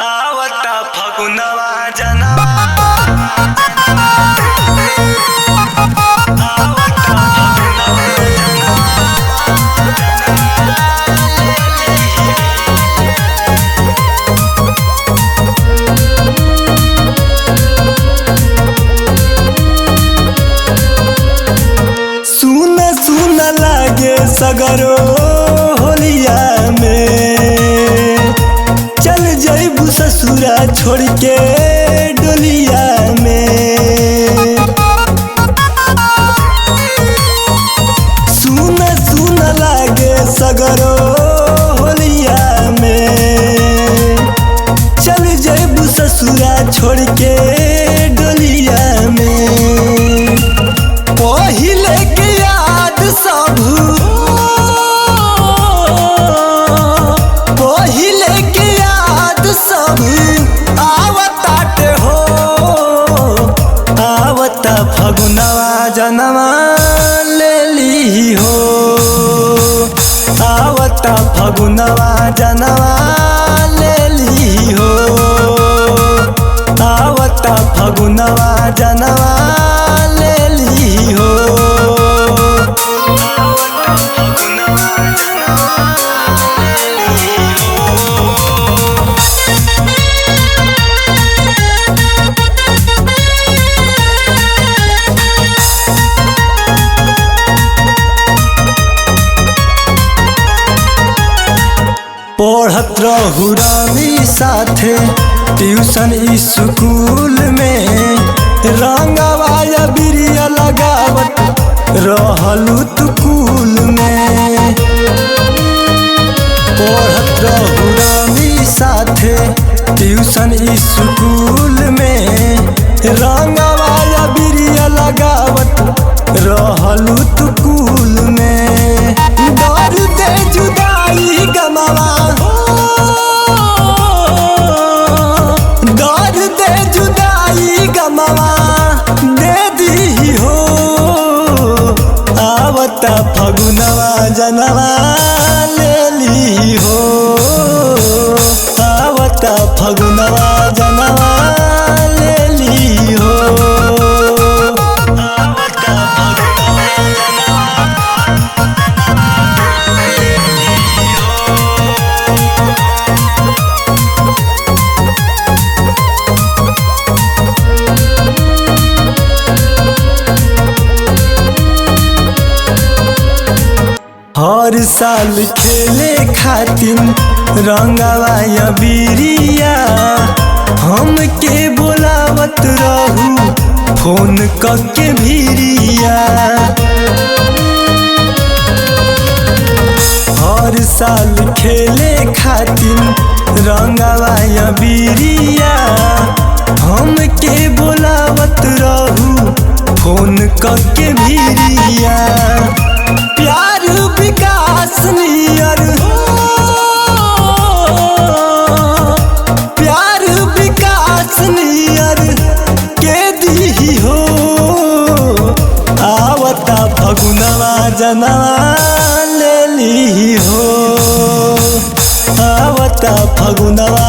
आवता फगुनवा जनवा आवता सुन सुन लागे सगरो होलिया में चल जइबू ससुरा छोड़ के डोलिया में। सुन सुन लागे सगरो होलिया में चल जइबू ससुरा छोड़ के डोलिया में। पहिले के याद सब पहिले के याद सब आवताटे हो आवता फगुनवा जनवा ले ली हो आवता फगुनवा जनवा ले ली हो आवता फगुनवा जनवा ले ली हो। पढ़त रहू रानी साथे ट्यूशन स्कूल में रंगवा या बिरिया लगावत रहलू तू कूल में। पढ़त रहू रानी साथे ट्यूशन स्कूल में रंगवा या बिरिया लगावत रहलू तू कूल में। डर दे जुदाई गमवा डर दे जुदाई गमवा दे दी हो आवता फगुनवा जनवा ले ली हो आवता फगुनवा जनवा ले ली हो। हर साल खेले खातिर रंगवा या बिरिया हमके बोलावत रहू फोन करके भिरिया। हर साल खेले खातिर रंगवा या बिरिया हमके बोलावत रहू फोन करके भिरिया। प्यार विकास नियर प्यार विकास नियर के दी हो आवता फगुनवा जनवा ले ली हो आवता फगुनवा